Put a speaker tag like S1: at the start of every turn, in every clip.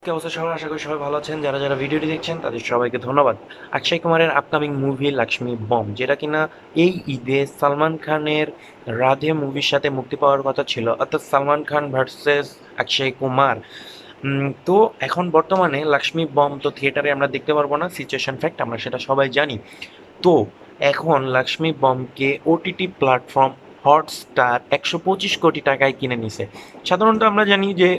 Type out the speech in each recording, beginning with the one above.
S1: কি অবস্থা সবার? আশা করি সবাই ভালো আছেন। যারা যারা ভিডিওটি দেখছেন তাদের সবাইকে ধন্যবাদ। অক্ষয় কুমারের আপকামিং মুভি লাক্ষ্মী বম, যেটা কিনা এই ঈদে সালমান খানের রাধে মুভির সাথে মুক্তি পাওয়ার কথা ছিল, অর্থাৎ সালমান খান ভার্সেস অক্ষয় কুমার। তো এখন বর্তমানে লাক্ষ্মী বম তো থিয়েটারে আমরা দেখতে পারবো না, সিচুয়েশন ফ্যাক্ট, আমরা সেটা সবাই জানি। তো এখন লাক্ষ্মী বমকে ওটিটি প্ল্যাটফর্ম হটস্টার 125 কোটি টাকায় কিনে নিছে। সাধারণত আমরা জানি যে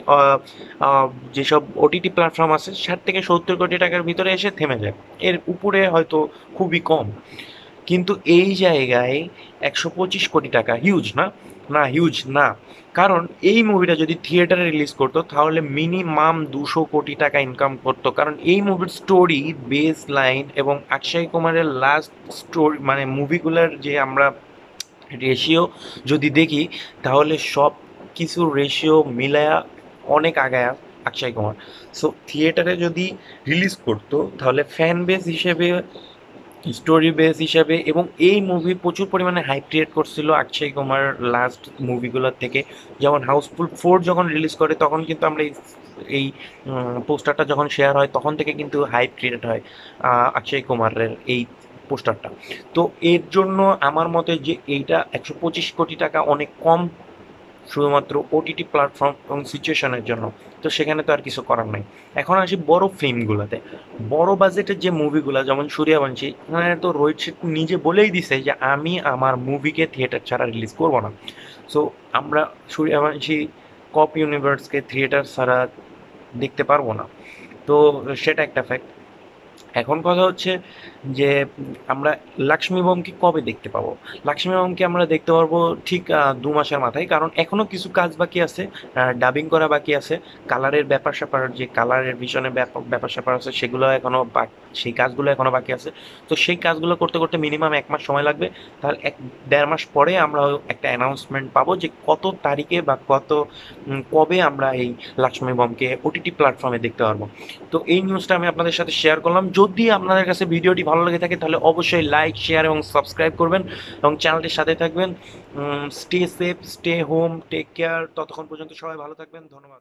S1: যেসব ওটিটি প্ল্যাটফর্ম আছে 60 থেকে 70 কোটি টাকার ভিতরে এসে থেমে যায়, এর উপরে হয়তো খুবই কম। কিন্তু এই জায়গায় 125 কোটি টাকা হিউজ না? না, হিউজ না। কারণ এই মুভিটা যদি থিয়েটারে রিলিজ করতো তাহলে মিনিমাম 200 কোটি টাকা ইনকাম করতো, কারণ এই মুভির স্টোরি, বেস লাইন এবং অক্ষয় কুমারের লাস্ট স্টোরি, মানে মুভিগুলোর যে আমরা রেশিও যদি দেখি, তাহলে সব কিছু রেশিও মিলায়া অনেক আগায়া অক্ষয় কুমার। সো থিয়েটারে যদি রিলিজ করতো তাহলে ফ্যান বেস হিসেবে, স্টোরি বেস হিসাবে, এবং এই মুভি প্রচুর পরিমাণে হাইপ ক্রিয়েট করছিল অক্ষয় কুমার লাস্ট মুভিগুলোর থেকে। যেমন হাউসফুল 4 যখন রিলিজ করে তখন কিন্তু আমরা এই পোস্টারটা যখন শেয়ার হয় তখন থেকে কিন্তু হাইপ ক্রিয়েট হয় অক্ষয় কুমারের এই পোস্টারটা। তো এর জন্য আমার মতে যে এইটা 125 কোটি টাকা অনেক কম, শুধুমাত্র ওটিটি প্ল্যাটফর্ম এবং সিচুয়েশনের জন্য। তো সেখানে তো আর কিছু করার নাই। এখন আসি বড় ফিল্মগুলোতে, বড় বাজেটের যে মুভিগুলো, যেমন সূর্যবংশী, এখানে তো রোহিত শেট্টি নিজে বলেই দিছে যে আমি আমার মুভিকে থিয়েটার ছাড়া রিলিজ করব না। সো আমরা সূর্যবংশী কপ ইউনিভার্সকে থিয়েটার ছাড়া দেখতে পারবো না। তো সেটা একটা ফ্যাক্ট। এখন কথা হচ্ছে যে আমরা লাক্ষ্মী বোমকে কবে দেখতে পাবো? লাক্ষ্মী বোমকে আমরা দেখতে পারবো ঠিক 2 মাসের মাথায়, কারণ এখনো কিছু কাজ বাকি আছে, ডাবিং করা বাকি আছে, কালারের ব্যাপার স্যাপার, যে কালারের ভিশনের ব্যাপার স্যাপার আছে সেগুলো এখনো সেই কাজগুলো এখনো বাকি আছে। তো সেই কাজগুলো করতে করতে মিনিমাম 1 মাস সময় লাগবে। তাহলে 1-1.5 মাস পরে আমরা একটা অ্যানাউন্সমেন্ট পাবো যে কত তারিখে বা কবে আমরা এই লাক্ষ্মী বোমকে ওটিটি প্ল্যাটফর্মে দেখতে পারবো। তো এই নিউজটা আমি আপনাদের সাথে শেয়ার করলাম। যদি আপনাদের কাছে ভিডিওটি ভালো লেগে থাকে তাহলে অবশ্যই লাইক, শেয়ার এবং সাবস্ক্রাইব করবেন এবং চ্যানেলটির সাথে থাকবেন। Stay safe, stay home, take care. ততক্ষণ পর্যন্ত সবাই ভালো থাকবেন। ধন্যবাদ।